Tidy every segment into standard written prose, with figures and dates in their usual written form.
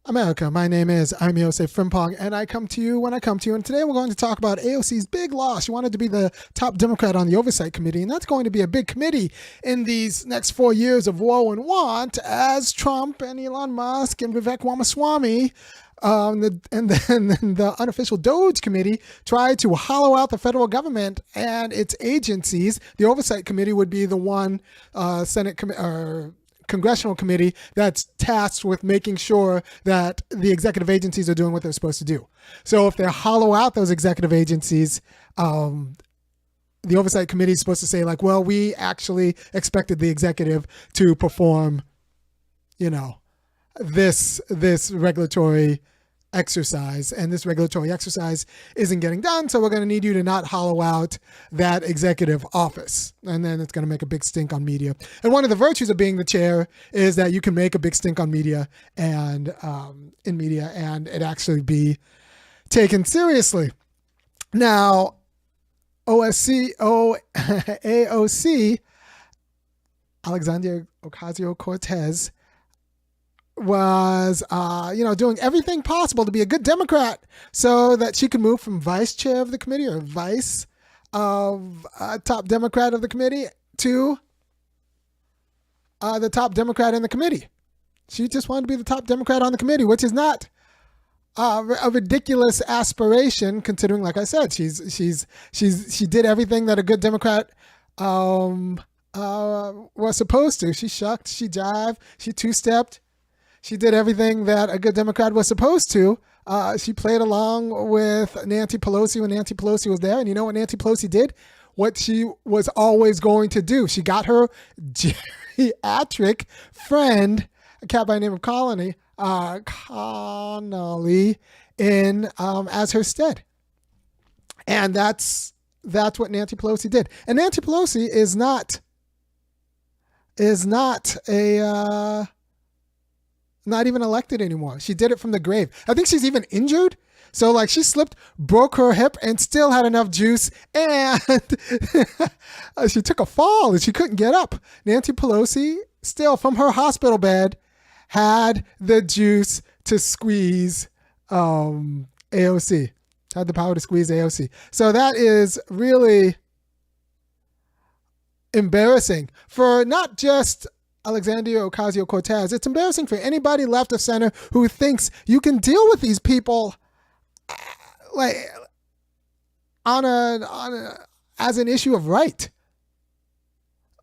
America, my name is Osei-Frimpong, and I come to you when I come to you. And today we're going to talk about AOC's big loss. She wanted to be the top Democrat on the oversight committee, and that's going to be a big committee in these next 4 years of woe and want as Trump and Elon Musk and Vivek Ramaswamy and then the unofficial Doge committee try to hollow out the federal government and its agencies. The oversight committee would be the one Senate congressional committee that's tasked with making sure that the executive agencies are doing what they're supposed to do. So if they hollow out those executive agencies, the oversight committee is supposed to say like, well, we actually expected the executive to perform, this regulatory exercise, and this regulatory exercise isn't getting done, so we're going to need you to not hollow out that executive office. And then it's going to make a big stink on media. And one of the virtues of being the chair is that you can make a big stink on media and in media and it actually be taken seriously. Now, AOC, Alexandria Ocasio-Cortez, was, doing everything possible to be a good Democrat so that she could move from vice chair of the committee or vice of top Democrat of the committee to the top Democrat in the committee. She just wanted to be the top Democrat on the committee, which is not a ridiculous aspiration, considering, like I said, she did everything that a good Democrat was supposed to. She shucked, she jived, she two-stepped. She did everything that a good Democrat was supposed to. She played along with Nancy Pelosi when Nancy Pelosi was there. And you know what Nancy Pelosi did? What she was always going to do. She got her geriatric friend, a cat by the name of Connolly, in as her stead. And that's what Nancy Pelosi did. And Nancy Pelosi is not not even elected anymore. She did it from the grave. I think she's even injured. So like she slipped, broke her hip, and still had enough juice, and she took a fall and she couldn't get up. Nancy Pelosi still from her hospital bed had the juice to squeeze AOC, had the power to squeeze AOC. So that is really embarrassing for not just Alexandria Ocasio-Cortez. It's embarrassing for anybody left of center who thinks you can deal with these people like as an issue of right.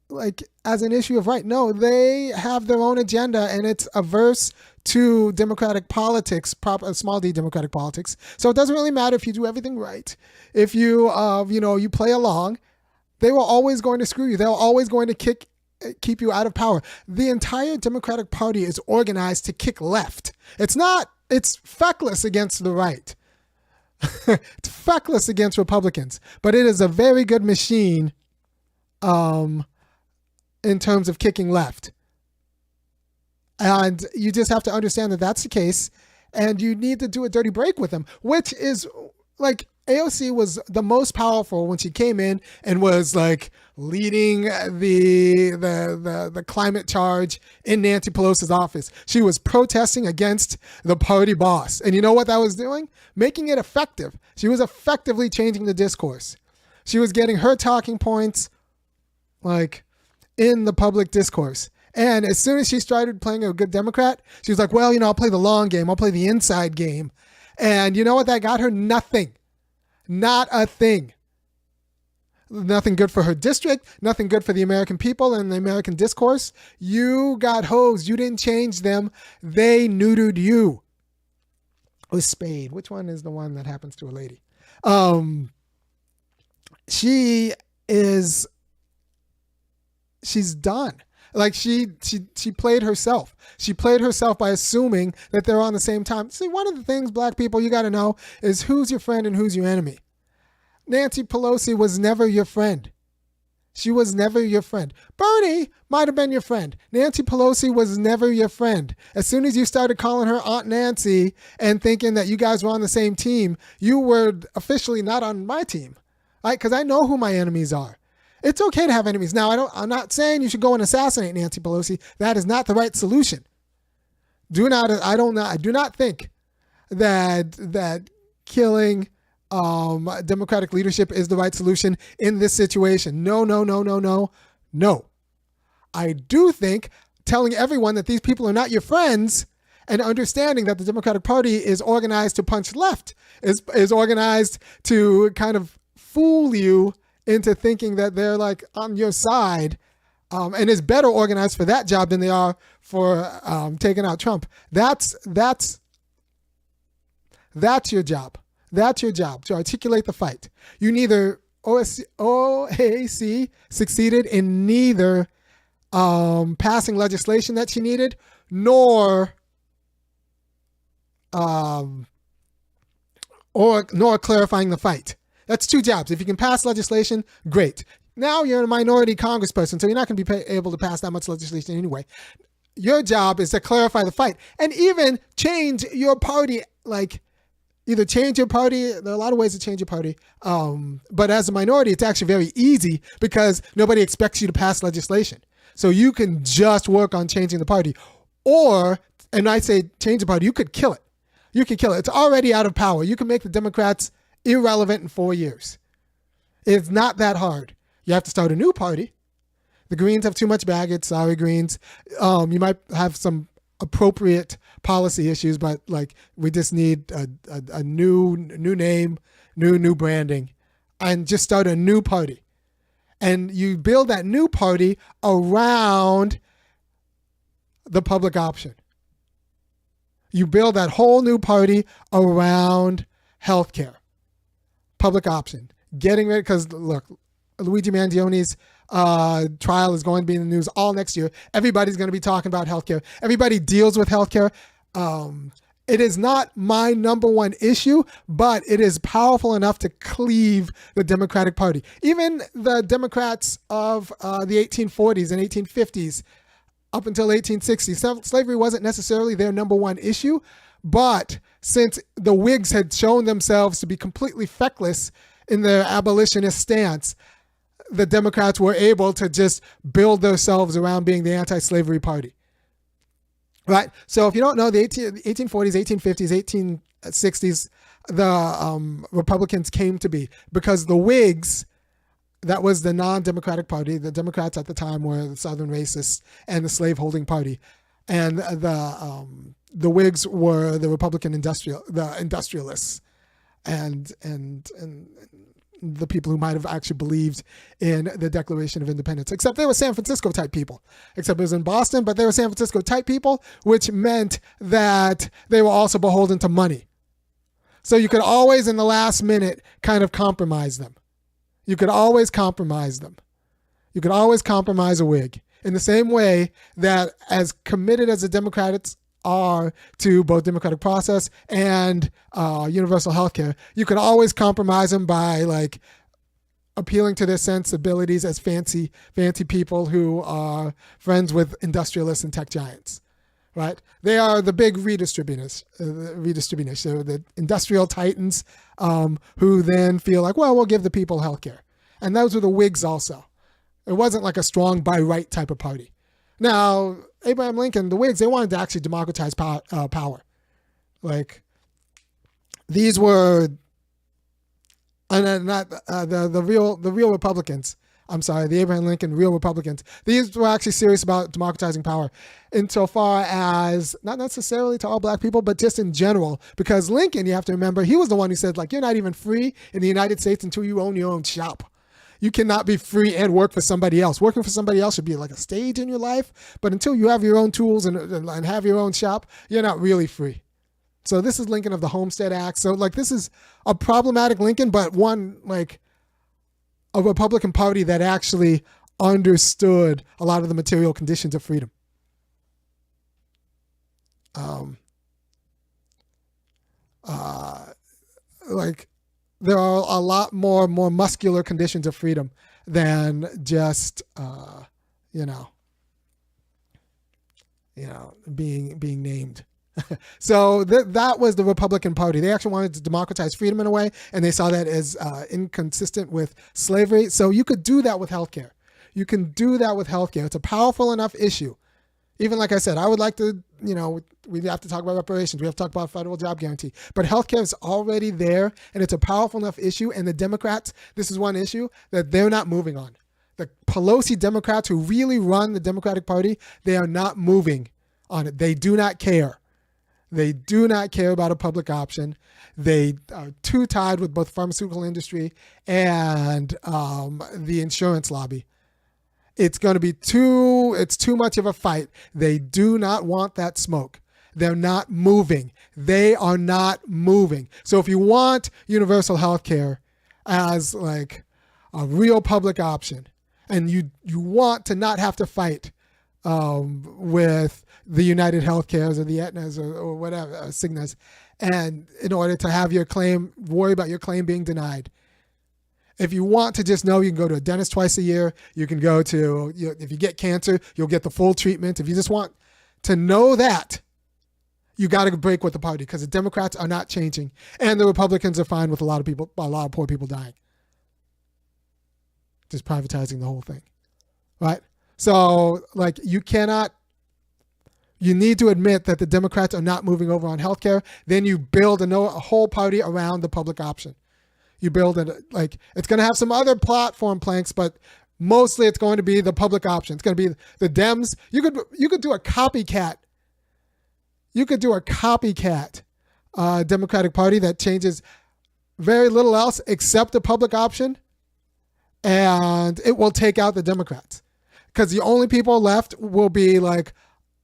Like as an issue of right. No, they have their own agenda and it's averse to democratic politics, small d democratic politics. So it doesn't really matter if you do everything right. If you you play along, they were always going to screw you. They were always going to keep you out of power. The entire Democratic Party is organized to kick left. It's feckless against the right. It's feckless against Republicans, but it is a very good machine in terms of kicking left. And you just have to understand that that's the case, and you need to do a dirty break with them, which is like AOC was the most powerful when she came in and was like leading the climate charge in Nancy Pelosi's office. She was protesting against the party boss. And you know what that was doing? Making it effective. She was effectively changing the discourse. She was getting her talking points like in the public discourse. And as soon as she started playing a good Democrat, she was like, well, I'll play the long game. I'll play the inside game. And you know what that got her? Nothing. Not a thing. Nothing good for her district, nothing good for the American people and the American discourse. You got hosed. You didn't change them. They neutered you. It was Spade. Which one is the one that happens to a lady? She's done. Like she played herself. She played herself by assuming that they're on the same time. See, one of the things, black people, you got to know is who's your friend and who's your enemy. Nancy Pelosi was never your friend. She was never your friend. Bernie might have been your friend. Nancy Pelosi was never your friend. As soon as you started calling her Aunt Nancy and thinking that you guys were on the same team, you were officially not on my team. Because I know who my enemies are. It's okay to have enemies. Now, I'm not saying you should go and assassinate Nancy Pelosi. That is not the right solution. I do not think that killing Democratic leadership is the right solution in this situation. No. I do think telling everyone that these people are not your friends and understanding that the Democratic Party is organized to punch left, is organized to kind of fool you into thinking that they're like on your side, and is better organized for that job than they are for taking out Trump. That's your job. That's your job, to articulate the fight. You neither OAC succeeded in neither passing legislation that she needed, nor clarifying the fight. That's two jobs. If you can pass legislation, great. Now you're a minority congressperson, so you're not going to be able to pass that much legislation anyway. Your job is to clarify the fight and even change your party, either change your party. There are a lot of ways to change your party. But as a minority, it's actually very easy because nobody expects you to pass legislation. So you can just work on changing the party. And I say change the party, you could kill it. You can kill it. It's already out of power. You can make the Democrats irrelevant in 4 years. It's not that hard. You have to start a new party. The Greens have too much baggage. Sorry, Greens. You might have some appropriate policy issues, but we just need a new name, new branding, and just start a new party. And you build that new party around the public option. You build that whole new party around healthcare, public option, getting rid. Because look, Luigi Mangioni's trial is going to be in the news all next year. Everybody's going to be talking about healthcare. Everybody deals with healthcare. It is not my number one issue, but it is powerful enough to cleave the Democratic Party. Even the Democrats of the 1840s and 1850s up until 1860, slavery wasn't necessarily their number one issue, but since the Whigs had shown themselves to be completely feckless in their abolitionist stance, the Democrats were able to just build themselves around being the anti-slavery party. Right? So if you don't know, the 1840s, 1850s, 1860s, the Republicans came to be because the Whigs, that was the non-Democratic party. The Democrats at the time were the Southern racists and the slaveholding party. And the Whigs were the Republican industrialists and the people who might have actually believed in the Declaration of Independence, except they were San Francisco type people, except it was in Boston, but they were San Francisco type people, which meant that they were also beholden to money. So you could always, in the last minute, kind of compromise them. You could always compromise them. You could always compromise a Whig in the same way that as committed as the Democrats are to both democratic process and universal health care, you could always compromise them by appealing to their sensibilities as fancy people who are friends with industrialists and tech giants, right? They are the big redistributionists, so the industrial titans who then feel like, well, we'll give the people health care. And those were the Whigs also. It wasn't like a strong by right type of party. Now, Abraham Lincoln, the Whigs, they wanted to actually democratize power. These were, and not the real Republicans. I'm sorry, the Abraham Lincoln real Republicans. These were actually serious about democratizing power, insofar as not necessarily to all black people, but just in general. Because Lincoln, you have to remember, he was the one who said, you're not even free in the United States until you own your own shop. You cannot be free and work for somebody else. Working for somebody else should be like a stage in your life. But until you have your own tools and have your own shop, you're not really free. So this is Lincoln of the Homestead Act. So this is a problematic Lincoln, but one a Republican Party that actually understood a lot of the material conditions of freedom. There are a lot more muscular conditions of freedom than just being named. So that was the Republican Party. They actually wanted to democratize freedom in a way, and they saw that as inconsistent with slavery. So you could do that with healthcare. You can do that with healthcare. It's a powerful enough issue. Even like I said, I would like to, we have to talk about reparations. We have to talk about federal job guarantee. But healthcare is already there, and it's a powerful enough issue. And the Democrats, this is one issue that they're not moving on. The Pelosi Democrats who really run the Democratic Party, they are not moving on it. They do not care. They do not care about a public option. They are too tied with both the pharmaceutical industry and the insurance lobby. It's going to be too much of a fight. They do not want that smoke. They're not moving. They are not moving. So if you want universal health care as like a real public option, and you want to not have to fight with the United Healthcares or the Aetnas or whatever, Cignas, and in order to have your claim, worry about your claim being denied. If you want to just know you can go to a dentist twice a year, you can go to, if you get cancer, you'll get the full treatment. If you just want to know that, you got to break with the party because the Democrats are not changing and the Republicans are fine with a lot of poor people dying. Just privatizing the whole thing, right? So like you need to admit that the Democrats are not moving over on healthcare. Then you build a whole party around the public option. You build it like it's going to have some other platform planks, but mostly it's going to be the public option. It's going to be the Dems. You could do a copycat. You could do a copycat Democratic Party that changes very little else except the public option, and it will take out the Democrats because the only people left will be like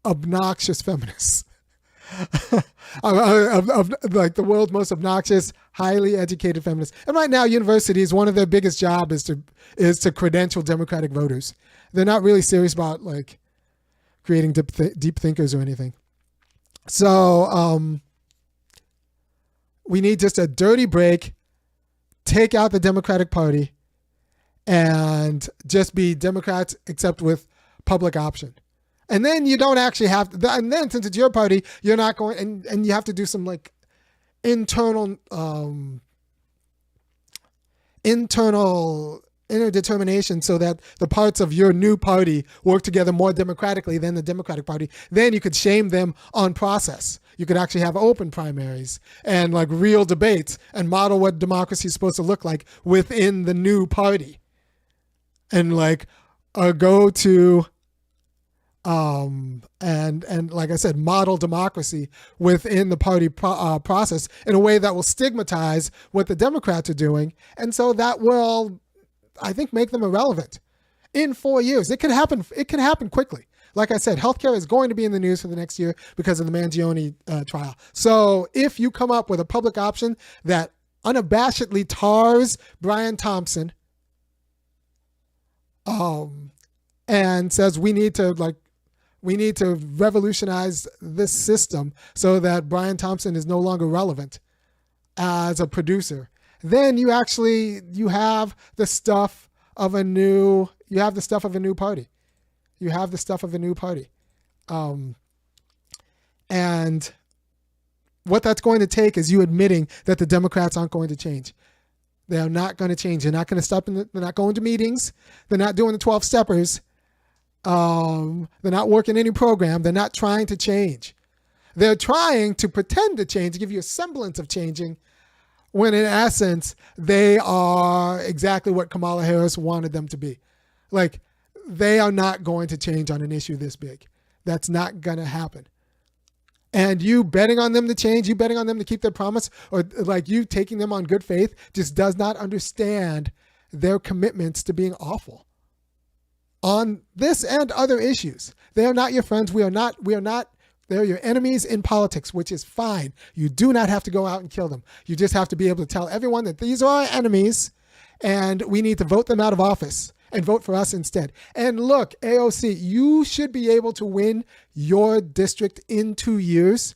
obnoxious feminists. of like the world's most obnoxious, highly educated feminists. And right now, universities, one of their biggest job is to credential Democratic voters. They're not really serious about like creating deep thinkers or anything. So we need just a dirty break, take out the Democratic Party, and just be Democrats except with public option. And then you don't actually have to, and then since it's your party, you're not going, and you have to do some like internal interdetermination so that the parts of your new party work together more democratically than the Democratic Party. Then you could shame them on process. You could actually have open primaries and like real debates and model what democracy is supposed to look like within the new party. And like go to and like I said, model democracy within the party process in a way that will stigmatize what the Democrats are doing. And so that will, I think, make them irrelevant in 4 years. It can happen. It can happen quickly. Like I said, healthcare is going to be in the news for the next year because of the Mangione trial. So if you come up with a public option that unabashedly tars Brian Thompson and says we need to revolutionize this system so that Brian Thompson is no longer relevant as a producer, then you have the stuff of a new party. You have the stuff of a new party. And what that's going to take is you admitting that the Democrats aren't going to change. They are not going to change. They're not going to stop. They're not going to meetings. They're not doing the 12 steppers. They're not working any program. They're not trying to change. They're trying to pretend to change, to give you a semblance of changing, when in essence, they are exactly what Kamala Harris wanted them to be. Like, they are not going to change on an issue this big. That's not going to happen. And you betting on them to change, you betting on them to keep their promise, or like you taking them on good faith, just does not understand their commitments to being awful on this and other issues. They are not your friends. We are not, they're your enemies in politics, which is fine. You do not have to go out and kill them. You just have to be able to tell everyone that these are our enemies and we need to vote them out of office and vote for us instead. And look, AOC, you should be able to win your district in 2 years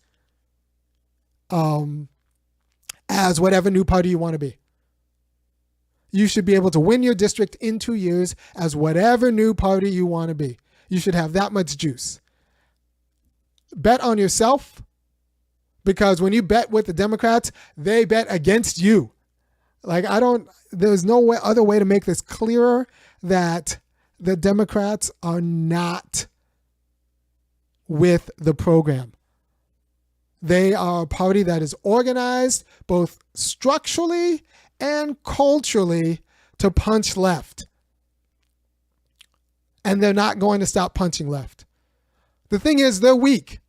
as whatever new party you want to be. You should be able to win your district in 2 years as whatever new party you want to be. You should have that much juice. Bet on yourself, because when you bet with the Democrats, they bet against you. Like, there's no other way to make this clearer that the Democrats are not with the program. They are a party that is organized both structurally and culturally to punch left. And they're not going to stop punching left. The thing is, they're weak.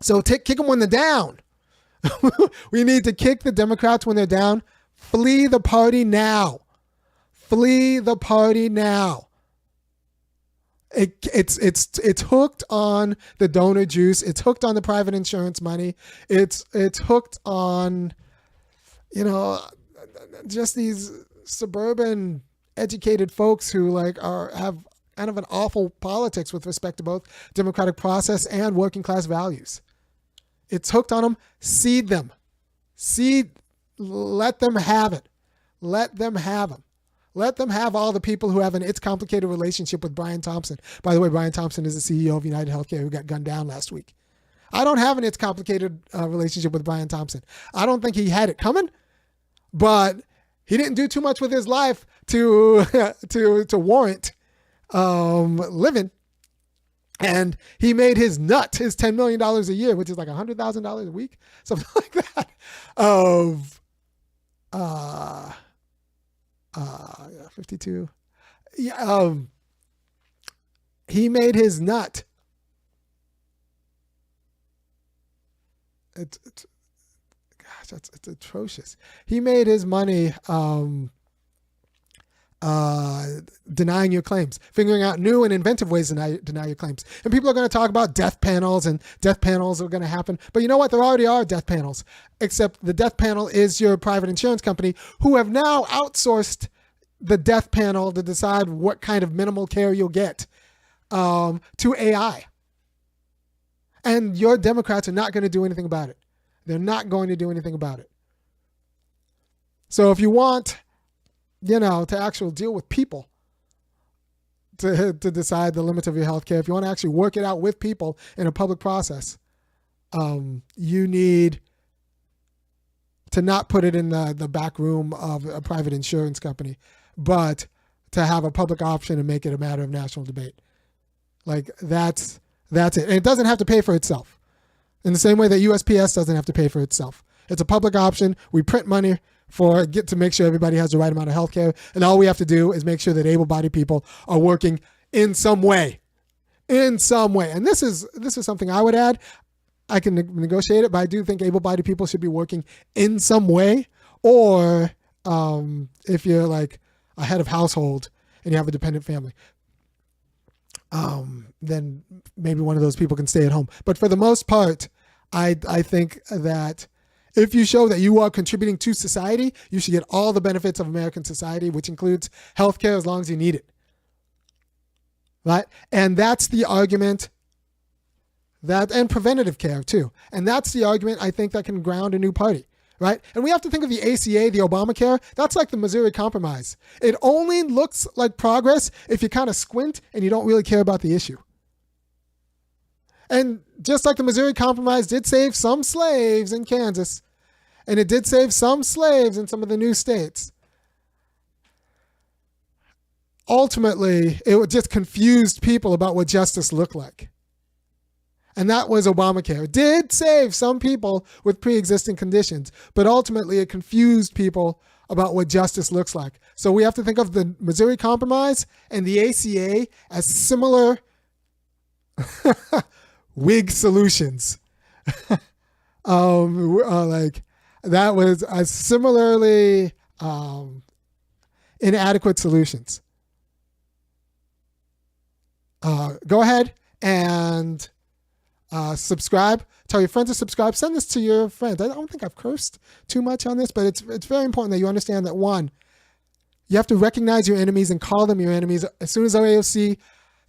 So kick them when they're down. We need to kick the Democrats when they're down. Flee the party now. Flee the party now. It's hooked on the donor juice. It's hooked on the private insurance money. It's hooked on, just these suburban educated folks who have kind of an awful politics with respect to both democratic process and working class values. It's hooked on them. Seed them. Let them have it. Let them have them. Let them have all the people who have an it's complicated relationship with Brian Thompson. By the way, Brian Thompson is the CEO of United Healthcare who got gunned down last week. I don't have an it's complicated relationship with Brian Thompson. I don't think he had it coming, but he didn't do too much with his life to warrant living. And he made his $10 million a year, which is like $100,000 a week, something like that, of 52. Yeah, he made his nut. It's atrocious. He made his money denying your claims, figuring out new and inventive ways to deny your claims. And people are going to talk about death panels, and death panels are going to happen. But you know what? There already are death panels, except the death panel is your private insurance company, who have now outsourced the death panel to decide what kind of minimal care you'll get to AI. And your Democrats are not going to do anything about it. They're not going to do anything about it. So if you want, to actually deal with people, to decide the limits of your health care, if you want to actually work it out with people in a public process, you need to not put it in the back room of a private insurance company, but to have a public option and make it a matter of national debate. That's it. And it doesn't have to pay for itself. In the same way that USPS doesn't have to pay for itself. It's a public option. We print money to make sure everybody has the right amount of health care. And all we have to do is make sure that able-bodied people are working in some way. In some way. And this is something I would add. I can negotiate it, but I do think able-bodied people should be working in some way. Or if you're like a head of household and you have a dependent family, then maybe one of those people can stay at home. But for the most part, I think that if you show that you are contributing to society, you should get all the benefits of American society, which includes healthcare as long as you need it. Right? And that's the argument and preventative care too. And that's the argument I think that can ground a new party. Right? And we have to think of the ACA, the Obamacare. That's like the Missouri Compromise. It only looks like progress if you kind of squint and you don't really care about the issue. And just like the Missouri Compromise did save some slaves in Kansas, and it did save some slaves in some of the new states, ultimately, it just confused people about what justice looked like. And that was Obamacare. It did save some people with pre-existing conditions, but ultimately it confused people about what justice looks like. So we have to think of the Missouri Compromise and the ACA as similar Whig solutions. That was as similarly inadequate solutions. Go ahead and subscribe. Tell your friends to subscribe. Send this to your friends. I don't think I've cursed too much on this, but it's very important that you understand that, one, you have to recognize your enemies and call them your enemies. As soon as AOC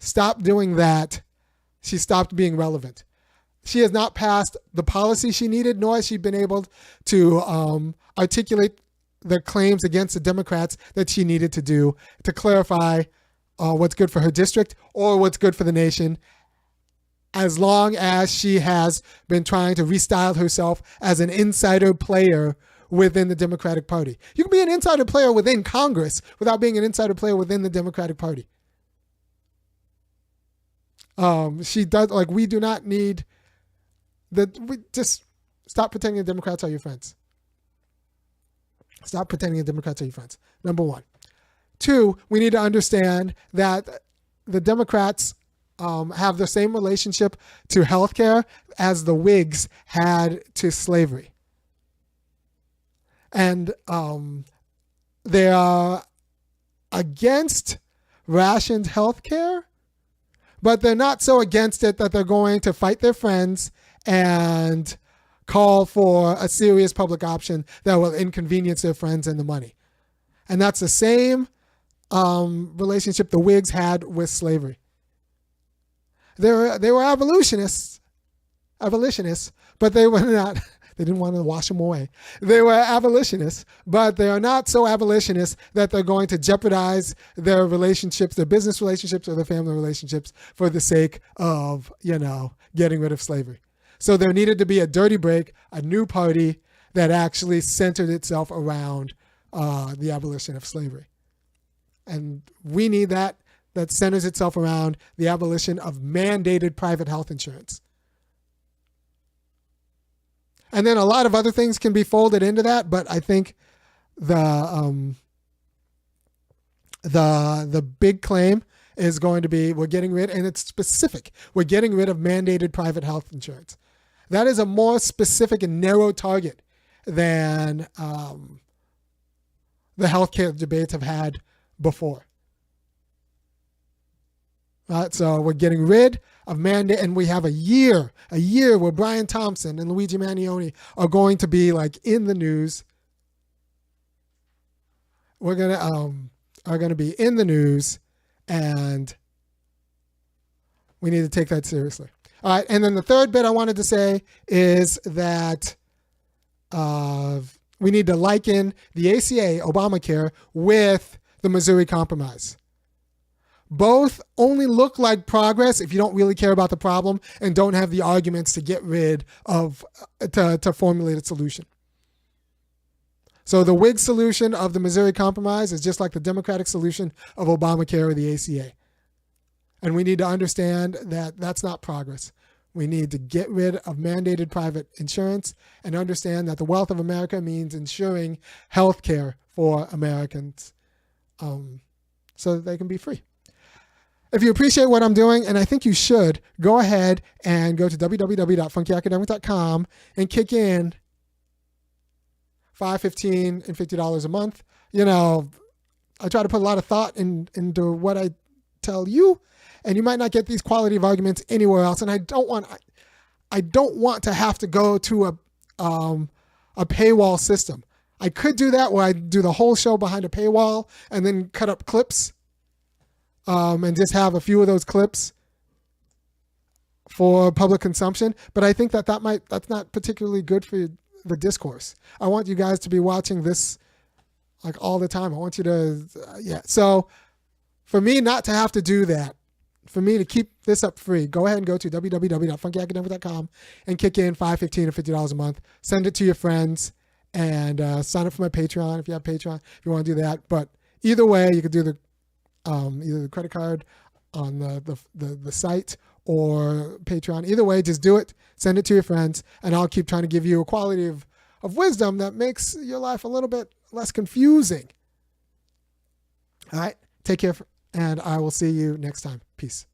stopped doing that, she stopped being relevant. She has not passed the policy she needed, nor has she been able to articulate the claims against the Democrats that she needed to do to clarify what's good for her district or what's good for the nation, as long as she has been trying to restyle herself as an insider player within the Democratic Party. You can be an insider player within Congress without being an insider player within the Democratic Party. She does, like, we do not need we just stop pretending the Democrats are your friends. Stop pretending the Democrats are your friends. Number one. Two, we need to understand that the Democrats have the same relationship to healthcare as the Whigs had to slavery. And they are against rationed healthcare, but they're not so against it that they're going to fight their friends and call for a serious public option that will inconvenience their friends and the money. And that's the same relationship the Whigs had with slavery. They were abolitionists, but they were not. They didn't want to wash them away. They were abolitionists, but they are not so abolitionists that they're going to jeopardize their relationships, their business relationships or their family relationships for the sake of, getting rid of slavery. So there needed to be a dirty break, a new party that actually centered itself around the abolition of slavery. And we need that centers itself around the abolition of mandated private health insurance. And then a lot of other things can be folded into that, but I think the big claim is going to be we're getting rid, and it's specific, we're getting rid of mandated private health insurance. That is a more specific and narrow target than the healthcare debates have had before. So we're getting rid of mandate, and we have a year where Brian Thompson and Luigi Mannioni are going to be like in the news. We're gonna be in the news, and we need to take that seriously. All right, and then the third bit I wanted to say is that we need to liken the ACA, Obamacare, with the Missouri Compromise. Both only look like progress if you don't really care about the problem and don't have the arguments to get rid of, to formulate a solution. So the Whig solution of the Missouri Compromise is just like the Democratic solution of Obamacare or the ACA. And we need to understand that that's not progress. We need to get rid of mandated private insurance and understand that the wealth of America means ensuring health care for Americans so that they can be free. If you appreciate what I'm doing, and I think you should, go ahead and go to www.funkyacademic.com and kick in $5, $15, and $50 a month. I try to put a lot of thought into what I tell you, and you might not get these quality of arguments anywhere else. And I don't want to have to go to a paywall system. I could do that where I do the whole show behind a paywall and then cut up clips. And just have a few of those clips for public consumption. But I think that's not particularly good for the discourse. I want you guys to be watching this like all the time. I want you to, So for me not to have to do that, for me to keep this up free, go ahead and go to www.funkyacademic.com and kick in $5, $15, or $50 a month. Send it to your friends and sign up for my Patreon if you have Patreon, if you want to do that. But either way, you could do either the credit card on the site or Patreon. Either way, just do it. Send it to your friends, and I'll keep trying to give you a quality of wisdom that makes your life a little bit less confusing. All right, take care, and I will see you next time. Peace.